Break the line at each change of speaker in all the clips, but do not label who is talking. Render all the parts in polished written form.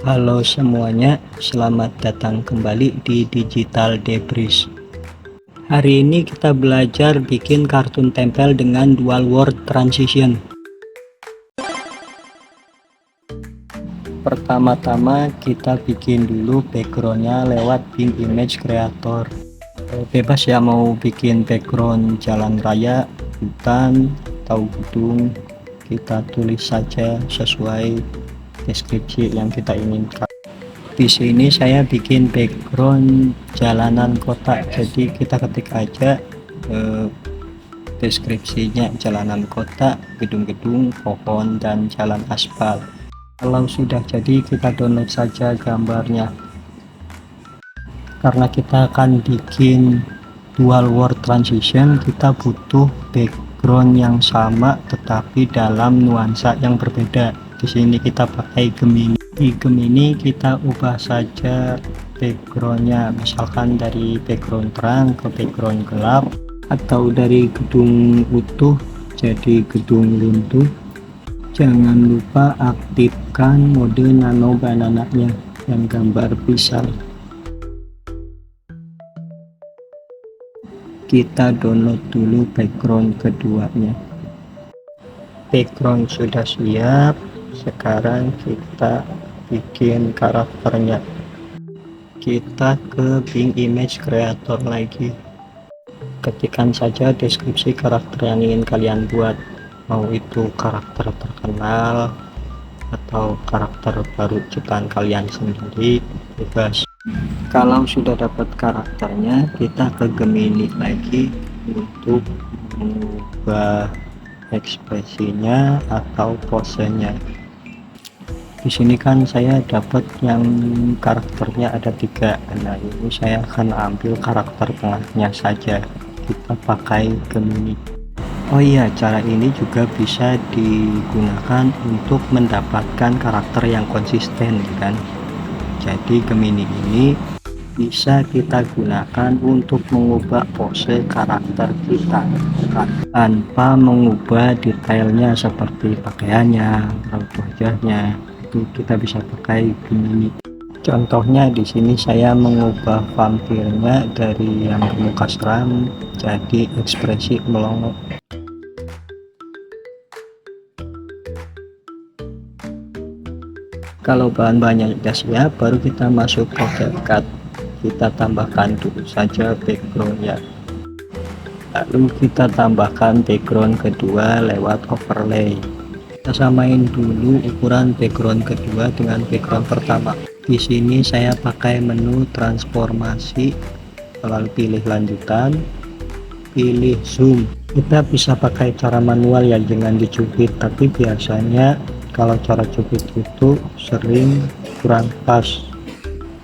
Halo semuanya, selamat datang kembali di Digital Debris. Hari ini kita belajar bikin kartun tempel dengan dual word transition. Pertama-tama kita bikin dulu backgroundnya lewat Bing Image Creator. Bebas ya mau bikin background jalan raya, hutan, atau gedung. Kita tulis saja sesuai deskripsi yang kita inginkan. Di sini saya bikin background jalanan kota, jadi kita ketik aja deskripsinya jalanan kota, gedung-gedung, pohon, dan jalan aspal. Kalau sudah jadi kita download saja gambarnya. Karena kita akan bikin dual word transition, kita butuh background yang sama tetapi dalam nuansa yang berbeda. Di sini kita pakai Gemini. Di Gemini kita ubah saja backgroundnya, misalkan dari background terang ke background gelap, atau dari gedung utuh jadi gedung runtuh. Jangan lupa aktifkan mode nano banananya yang gambar pisang. Kita download dulu background keduanya. Background sudah siap, sekarang kita bikin karakternya. Kita ke Bing Image Creator lagi, ketikkan saja deskripsi karakter yang ingin kalian buat, mau itu karakter terkenal atau karakter baru ciptaan kalian sendiri, bebas. Kalau sudah dapat karakternya, kita ke Gemini lagi untuk mengubah ekspresinya atau posenya. Di sini kan saya dapat yang karakternya ada 3. Nah, ini saya akan ambil karakter tengahnya saja. Kita pakai Gemini. Oh iya, cara ini juga bisa digunakan untuk mendapatkan karakter yang konsisten, kan? Jadi Gemini ini bisa kita gunakan untuk mengubah pose karakter kita tanpa mengubah detailnya seperti pakaiannya, raut wajahnya. Itu kita bisa pakai Gemini. Contohnya di sini saya mengubah vampirnya dari yang muka seram jadi ekspresi melongo. Kalau bahan-bahannya sudah siap, baru kita masuk ke CapCut. Kita tambahkan dulu saja backgroundnya, lalu kita tambahkan background kedua lewat overlay. Kita samain dulu ukuran background kedua dengan background pertama. Di sini saya pakai menu transformasi, lalu pilih lanjutan, pilih zoom. Kita bisa pakai cara manual ya, jangan dicubit, tapi biasanya kalau cara cubit itu sering kurang pas.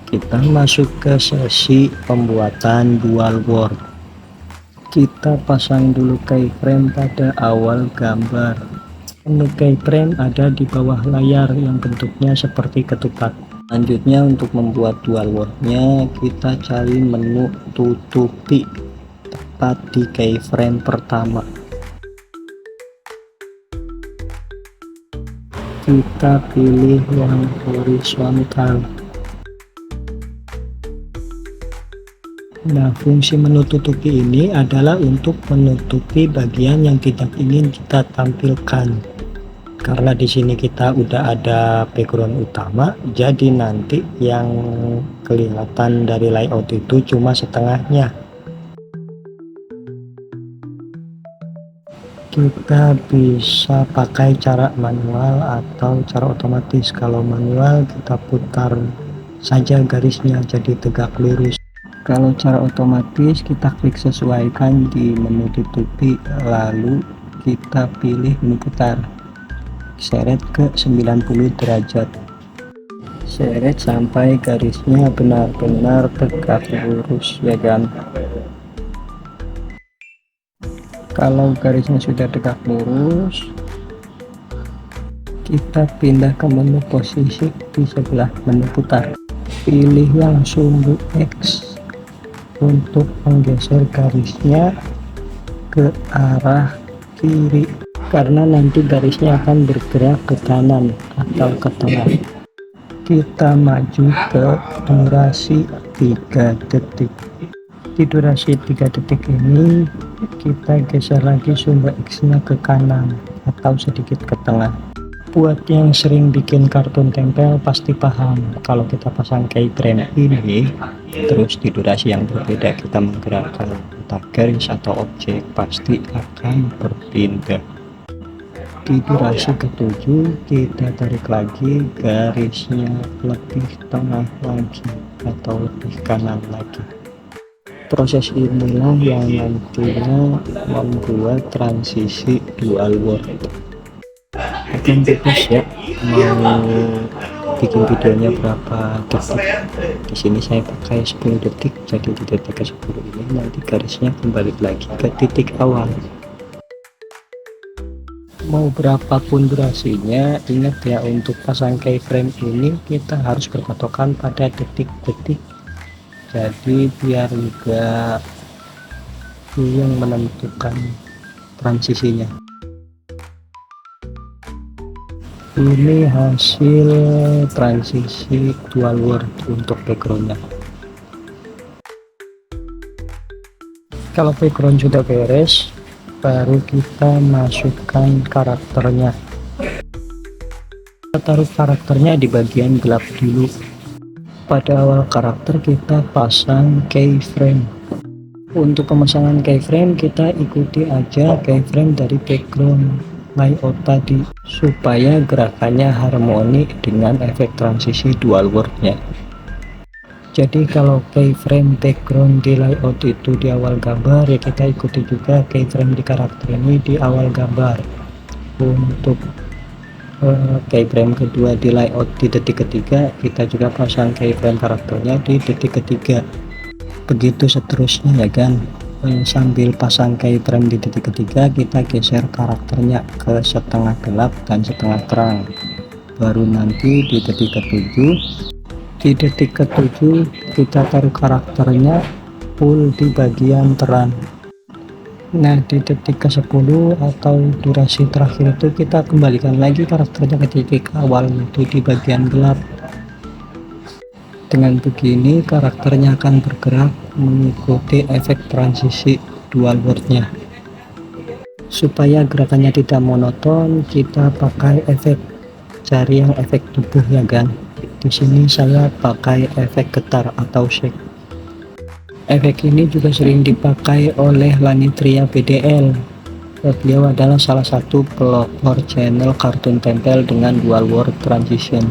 Kita masuk ke sesi pembuatan dual word. Kita pasang dulu keyframe pada awal gambar. Menu keyframe ada di bawah layar yang bentuknya seperti ketupat. Selanjutnya untuk membuat dual wordnya, kita cari menu tutupi tepat di keyframe pertama. Kita pilih yang horizontal. Nah, fungsi menutupi ini adalah untuk menutupi bagian yang tidak ingin kita tampilkan. Karena di sini kita udah ada background utama, jadi nanti yang kelihatan dari layout itu cuma setengahnya. Kita bisa pakai cara manual atau cara otomatis. Kalau manual kita putar saja garisnya jadi tegak lurus. Kalau cara otomatis kita klik sesuaikan di menu tutupi, lalu kita pilih menu putar, seret ke 90 derajat, seret sampai garisnya benar-benar tegak lurus, ya kan? Kalau garisnya sudah tegak lurus, kita pindah ke menu posisi di sebelah menu putar, pilih yang sumbu X untuk menggeser garisnya ke arah kiri, karena nanti garisnya akan bergerak ke kanan atau ke tengah. Kita maju ke durasi 3 detik. Di durasi 3 detik ini kita geser lagi sumber X-nya ke kanan atau sedikit ke tengah. Buat yang sering bikin kartun tempel pasti paham kalau kita pasang keyframe ini, terus di durasi yang berbeda kita menggerakkan entah garis atau objek, pasti akan berpindah. Di durasi ke-7 kita tarik lagi garisnya lebih tengah lagi atau lebih kanan lagi. Proses inilah yang nantinya membuat transisi dual world. Akan bebas ya mau bikin videonya berapa detik. Di sini saya pakai 10 detik, jadi di detik ke-10 ini nanti garisnya kembali lagi ke titik awal. Mau berapapun durasinya, ingat ya, untuk pasang keyframe ini kita harus berpatokan pada detik-detik, jadi biar enggak yang menentukan transisinya. Ini hasil transisi dual world untuk backgroundnya. Kalau background sudah beres, baru kita masukkan karakternya. Kita taruh karakternya di bagian gelap dulu. Pada awal karakter kita pasang keyframe. Untuk pemasangan keyframe kita ikuti aja keyframe dari background layout tadi supaya gerakannya harmoni dengan efek transisi dual world-nya. Jadi kalau keyframe background di layout itu di awal gambar, ya kita ikuti juga keyframe di karakter ini di awal gambar. Untuk keyframe kedua di layout di detik ketiga, kita juga pasang keyframe karakternya di detik ketiga. Begitu seterusnya ya kan. Sambil pasang keyframe di detik ketiga, kita geser karakternya ke setengah gelap dan setengah terang. Baru nanti di detik ke-7, di detik ke-7 kita taruh karakternya full di bagian terang. Nah di detik ke-10 atau durasi terakhir itu kita kembalikan lagi karakternya ke titik awal, itu di bagian gelap. Dengan begini karakternya akan bergerak mengikuti efek transisi dual world-nya. Supaya gerakannya tidak monoton, kita pakai efek, cari yang efek tubuh ya kan. Di sini saya pakai efek getar atau shake. Efek ini juga sering dipakai oleh Lanitria BDL. Beliau adalah salah satu pelopor channel kartun tempel dengan dual world transition.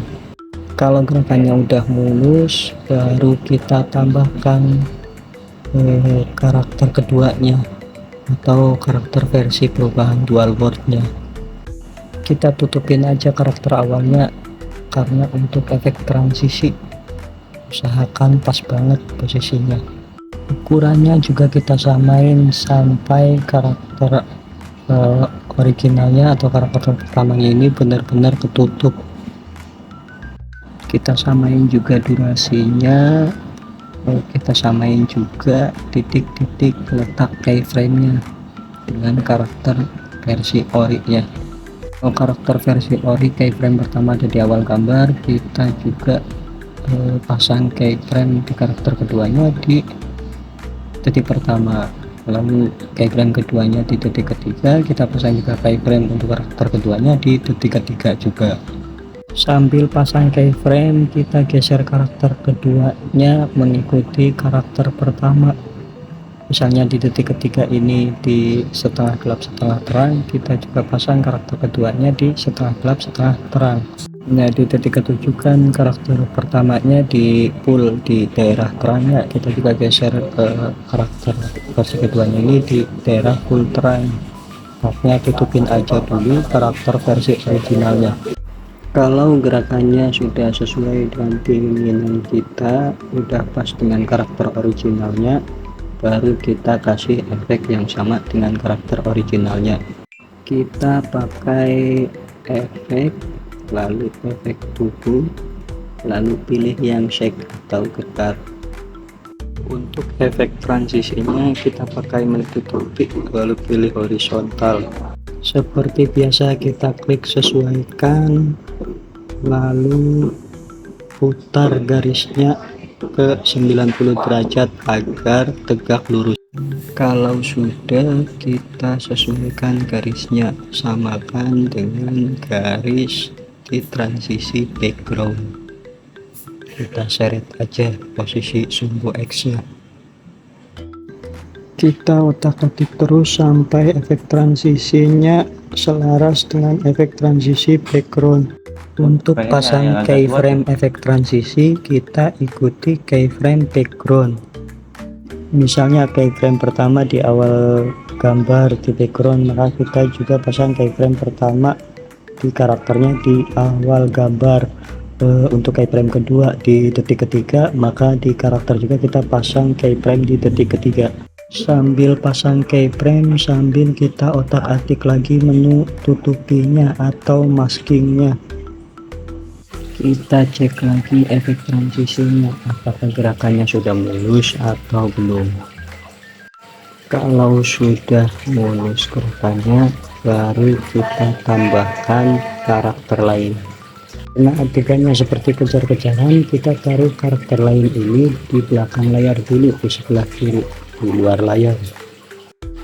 Kalau gerakannya udah mulus, baru kita tambahkan karakter keduanya atau karakter versi perubahan dual world-nya. Kita tutupin aja karakter awalnya, karena untuk efek transisi usahakan pas banget posisinya. Ukurannya juga kita samain sampai karakter originalnya atau karakter pertamanya ini benar-benar ketutup. Kita samain juga durasinya, kita samain juga titik-titik letak keyframe-nya dengan karakter versi ori-nya. Kalau karakter versi ori keyframe pertama ada di awal gambar, kita juga pasang keyframe di karakter keduanya di detik pertama, lalu keyframe keduanya di detik ketiga, kita pasang juga keyframe untuk karakter keduanya di detik ketiga juga. Sambil pasang keyframe kita geser karakter keduanya mengikuti karakter pertama. Misalnya di detik ketiga ini di setengah gelap setengah terang, kita juga pasang karakter keduanya di setengah gelap setengah terang. Nah di detik ke-7 kan karakter pertamanya di full di daerah terangnya, kita juga geser ke karakter versi keduanya ini di daerah full terang. Artinya tutupin aja dulu karakter versi originalnya. Kalau gerakannya sudah sesuai dengan keinginan kita, udah pas dengan karakter originalnya, baru kita kasih efek yang sama dengan karakter originalnya. Kita pakai efek, lalu efek tubuh, lalu pilih yang shake atau getar. Untuk efek transisinya kita pakai menu topik, lalu pilih horizontal. Seperti biasa kita klik sesuaikan, lalu putar garisnya ke 90 derajat agar tegak lurus. Kalau sudah, kita sesuaikan garisnya, samakan dengan garis di transisi background. Kita seret aja posisi sumbu X nya. Kita otak-atik terus sampai efek transisinya selaras dengan efek transisi background. Untuk pasang keyframe efek transisi, kita ikuti keyframe background. Misalnya keyframe pertama di awal gambar di background, maka kita juga pasang keyframe pertama di karakternya di awal gambar. Untuk keyframe kedua di detik ketiga, maka di karakter juga kita pasang keyframe di detik ketiga. Sambil pasang keyframe, sambil kita otak-atik lagi menu tutupinya atau maskingnya. Kita cek lagi efek transisinya, apakah gerakannya sudah mulus atau belum. Kalau sudah mulus gerakannya, baru kita tambahkan karakter lain. Karena adegannya seperti kejar-kejaran, kita taruh karakter lain ini di belakang layar dulu, di sebelah kiri, di luar layar.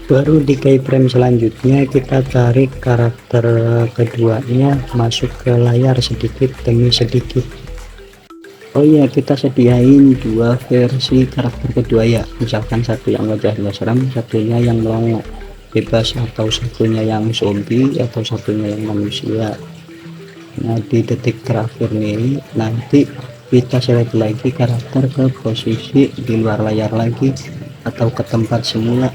Baru di keyframe selanjutnya kita tarik karakter keduanya masuk ke layar sedikit demi sedikit. Oh iya, kita sediain dua versi karakter kedua ya, misalkan satu yang wajahnya serem, satunya yang melongo bebas, atau satunya yang zombie, atau satunya yang manusia. Nah, di detik terakhir nih nanti kita select lagi karakter ke posisi di luar layar lagi atau ke tempat semula.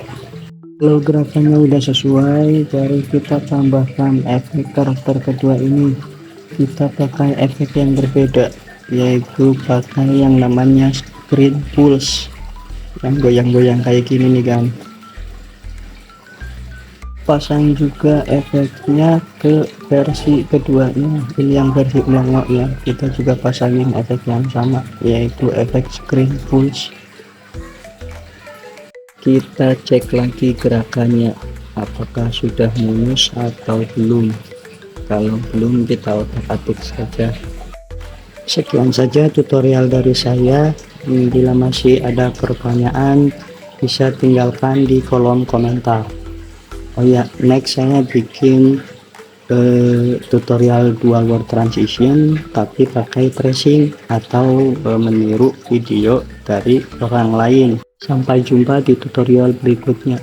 Kalau gerakannya udah sesuai, baru kita tambahkan efek karakter kedua ini. Kita pakai efek yang berbeda, yaitu pakai yang namanya screen pulse, yang goyang-goyang kayak gini nih kan. Pasang juga efeknya ke versi keduanya, ini yang versi melongo ya. Kita juga pasangin efek yang sama, yaitu efek screen pulse. Kita cek lagi gerakannya, apakah sudah mulus atau belum. Kalau belum, kita otak-atik saja. Sekian saja tutorial dari saya. Bila masih ada pertanyaan, bisa tinggalkan di kolom komentar. Oh ya, next saya bikin tutorial dual world transition tapi pakai tracing atau meniru video dari orang lain. Sampai jumpa di tutorial berikutnya.